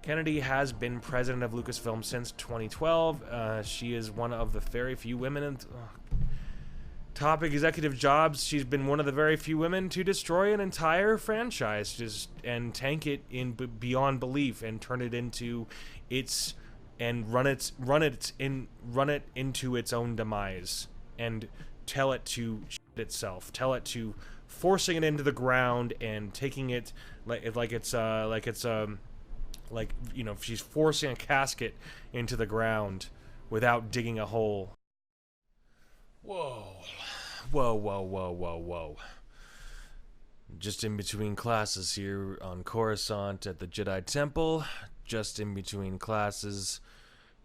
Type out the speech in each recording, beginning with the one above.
Kennedy has been president of Lucasfilm since 2012. She is one of the very few women in top executive jobs. She's been one of the very few women to destroy an entire franchise, and tank it in beyond belief, and turn it into its and run it into its own demise, and tell it to shit itself, tell it to forcing it into the ground and taking it like you know, she's forcing a casket into the ground without digging a hole. Whoa. Whoa, whoa, whoa, whoa, whoa. Just in between classes here on Coruscant at the Jedi Temple. Just in between classes.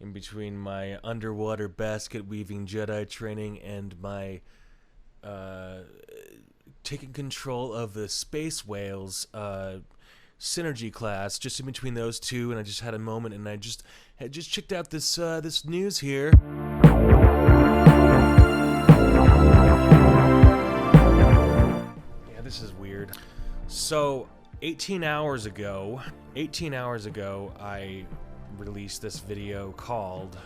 In between my underwater basket weaving Jedi training and my taking control of the space whales synergy class. Just in between those two, and I just had a moment, and I had just checked out this this news here. Yeah, this is weird. So 18 hours ago, I released this video called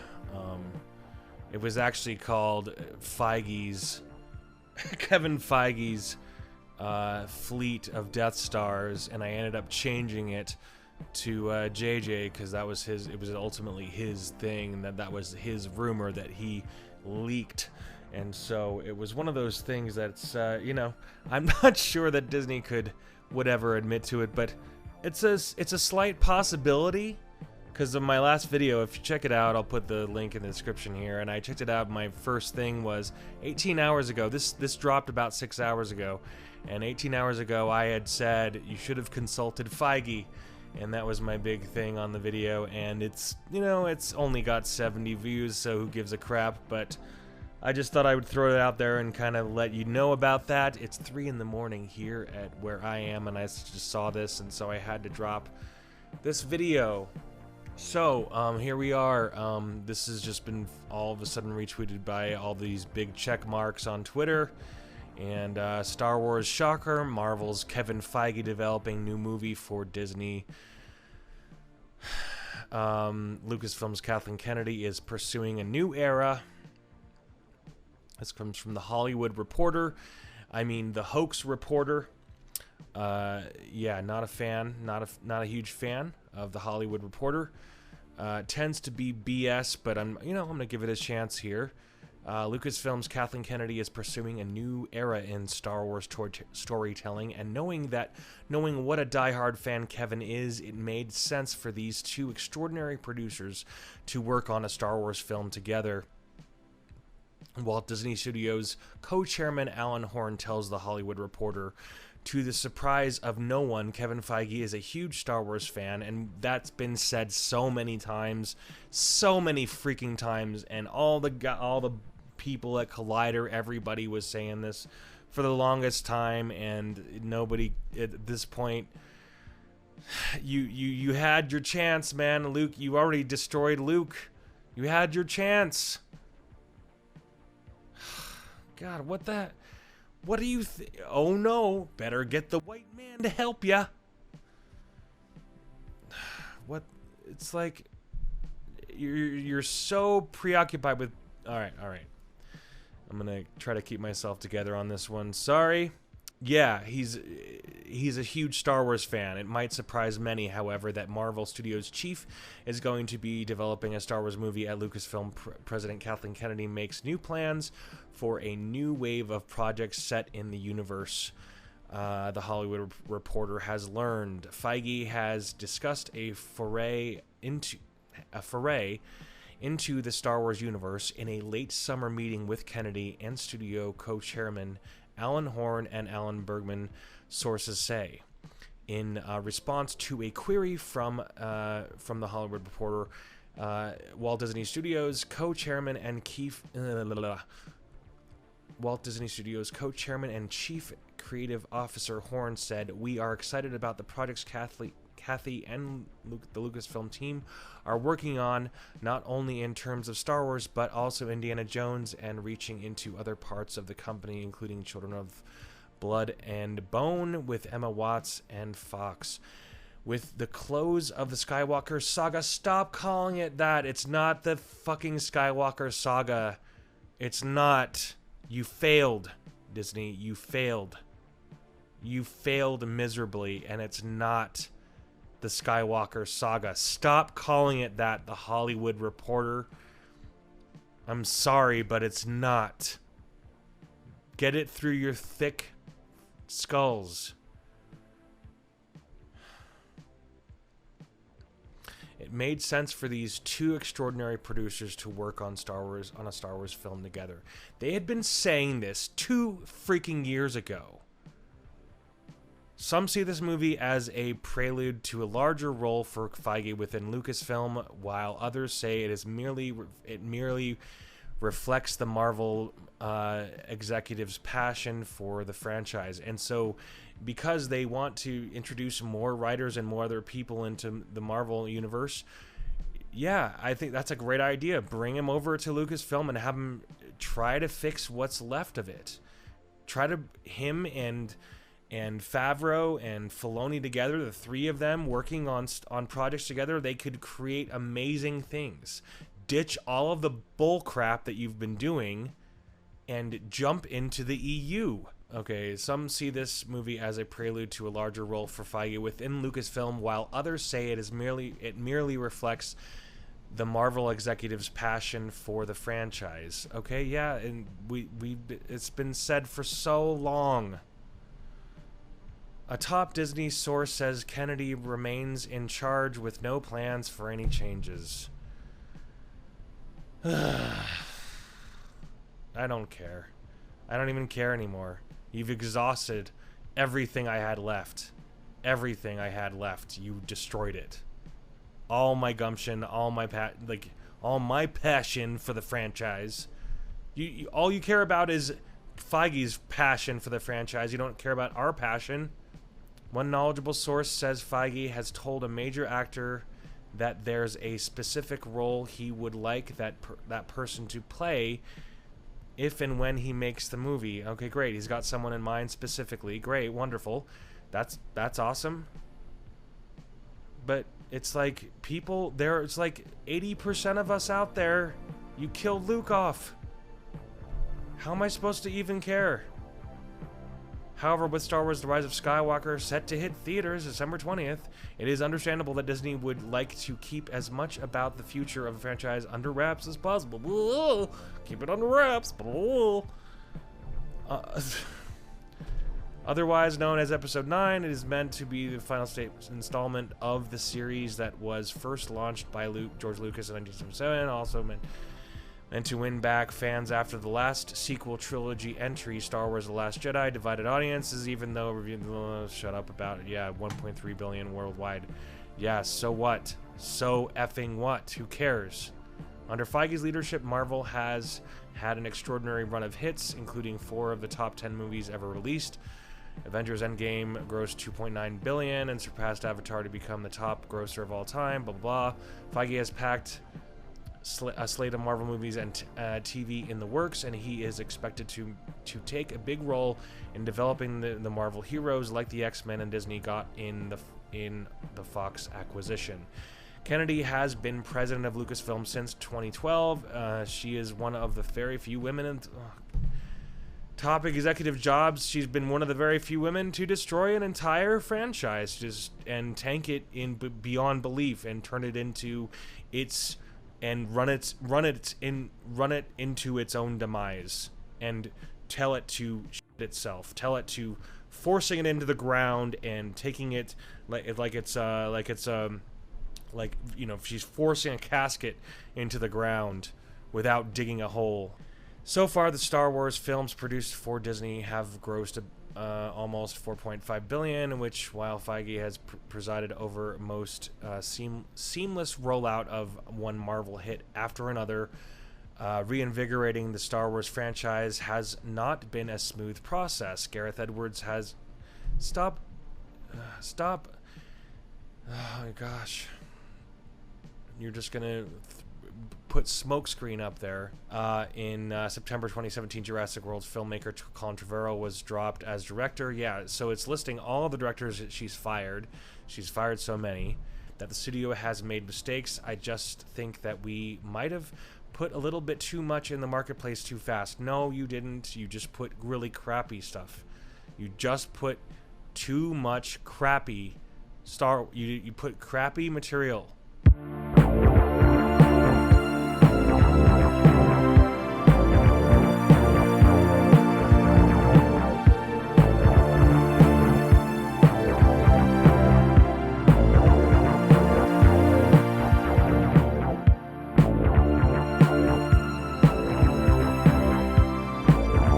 it was actually called Kevin Feige's fleet of Death Stars, and I ended up changing it to JJ because that was it was ultimately his thing, and that was his rumor that he leaked. And so it was one of those things that's you know, I'm not sure that Disney would ever admit to it, but it's a slight possibility. Because of my last video, if you check it out, I'll put the link in the description here, and I checked it out. My first thing was 18 hours ago. This dropped about 6 hours ago, and 18 hours ago I had said you should have consulted Feige, and that was my big thing on the video. And it's, you know, it's only got 70 views, so who gives a crap, but I just thought I would throw it out there and kind of let you know about that. It's 3 in the morning here at where I am, and I just saw this, and so I had to drop this video. So, here we are. This has just been all of a sudden retweeted by all these big check marks on Twitter. And Star Wars shocker, Marvel's Kevin Feige developing new movie for Disney. Lucasfilm's Kathleen Kennedy is pursuing a new era. This comes from the Hollywood Reporter. I mean, the Hoax Reporter. Yeah, not a fan, not a huge fan of the Hollywood Reporter. Tends to be BS, but I'm gonna give it a chance here. Lucasfilm's Kathleen Kennedy is pursuing a new era in Star Wars storytelling, and knowing what a diehard fan Kevin is, it made sense for these two extraordinary producers to work on a Star Wars film together. Walt Disney Studios co-chairman Alan Horn tells The Hollywood Reporter, to the surprise of no one, Kevin Feige is a huge Star Wars fan, and that's been said so many times, so many freaking times, and all the people at Collider, everybody was saying this for the longest time, and nobody at this point. You had your chance, man. Luke, you already destroyed Luke. You had your chance. God, what the... What do you think? Oh no, better get the white man to help ya. What? It's like you're so preoccupied with... All right. I'm gonna try to keep myself together on this one. Sorry. Yeah, he's a huge Star Wars fan. It might surprise many, however, that Marvel Studios chief is going to be developing a Star Wars movie at Lucasfilm. President Kathleen Kennedy makes new plans for a new wave of projects set in the universe. The Hollywood Reporter has learned Feige has discussed a foray into the Star Wars universe in a late summer meeting with Kennedy and studio co-chairman Alan Horn and Alan Bergman, sources say. In response to a query from the Hollywood Reporter, Walt Disney Studios co-chairman and chief creative officer Horn said, "We are excited about the projects Kathy and the Lucasfilm team are working on, not only in terms of Star Wars, but also Indiana Jones and reaching into other parts of the company, including Children of Blood and Bone with Emma Watts and Fox. with the close of the Skywalker saga. Stop calling it that. It's not the fucking Skywalker saga. It's not. You failed, Disney. You failed. You failed miserably, and it's not the Skywalker saga. Stop calling it that, The Hollywood Reporter. I'm sorry, but it's not. Get it through your thick skulls. It made sense for these two extraordinary producers to work on a Star Wars film together. They had been saying this 2 freaking years ago. Some see this movie as a prelude to a larger role for Feige within Lucasfilm, while others say it merely reflects the Marvel executives' passion for the franchise. And so, because they want to introduce more writers and more other people into the Marvel universe, yeah, I think that's a great idea. Bring him over to Lucasfilm and have him try to fix what's left of it. Him and Favreau and Filoni together, the 3 of them working on projects together, they could create amazing things. Ditch all of the bull crap that you've been doing and jump into the EU. Okay, some see this movie as a prelude to a larger role for Feige within Lucasfilm, while others say it merely reflects the Marvel executives' passion for the franchise. Okay, yeah, and it's been said for so long. A top Disney source says Kennedy remains in charge with no plans for any changes. I don't care. I don't even care anymore. You've exhausted everything I had left. Everything I had left. You destroyed it. All my gumption, all my passion for the franchise. All you care about is Feige's passion for the franchise. You don't care about our passion. One knowledgeable source says Feige has told a major actor that there's a specific role he would like that person to play if and when he makes the movie. Okay, great. He's got someone in mind specifically. Great, wonderful. That's awesome. But it's like it's like 80% of us out there, you killed Luke off. How am I supposed to even care? However, with Star Wars The Rise of Skywalker set to hit theaters December 20th, it is understandable that Disney would like to keep as much about the future of the franchise under wraps as possible. Keep it under wraps. Otherwise known as Episode 9, it is meant to be the final installment of the series that was first launched by George Lucas in 1977, also meant to win back fans after the last sequel trilogy entry, Star Wars The Last Jedi, divided audiences, even though shut up about it. Yeah, 1.3 billion worldwide. Yeah, so what? So effing what? Who cares? Under Feige's leadership, Marvel has had an extraordinary run of hits, including 4 of the top 10 movies ever released. Avengers Endgame grossed $2.9 billion and surpassed Avatar to become the top grosser of all time, blah, blah, blah. Feige has packed a slate of Marvel movies and TV in the works, and he is expected to take a big role in developing the Marvel heroes like the X-Men and Disney got in the Fox acquisition. Kennedy has been president of Lucasfilm since 2012. She is one of the very few women in top executive jobs. She's been one of the very few women to destroy an entire franchise and tank it in beyond belief and turn it into its and run it into its own demise and tell it to shit itself, tell it to forcing it into the ground and taking it like she's forcing a casket into the ground without digging a hole. So far, the Star Wars films produced for Disney have grossed almost $4.5 billion, which, while Feige has presided over most seamless rollout of one Marvel hit after another, reinvigorating the Star Wars franchise has not been a smooth process. Gareth Edwards has... Stop. Oh my gosh. You're just gonna put Smokescreen up there. In September 2017, Jurassic World's filmmaker Colin Trevorrow was dropped as director. Yeah, so it's listing all the directors that she's fired. She's fired so many that the studio has made mistakes. I just think that we might have put a little bit too much in the marketplace too fast. No, you didn't. You just put really crappy stuff. You just put too much crappy you put crappy material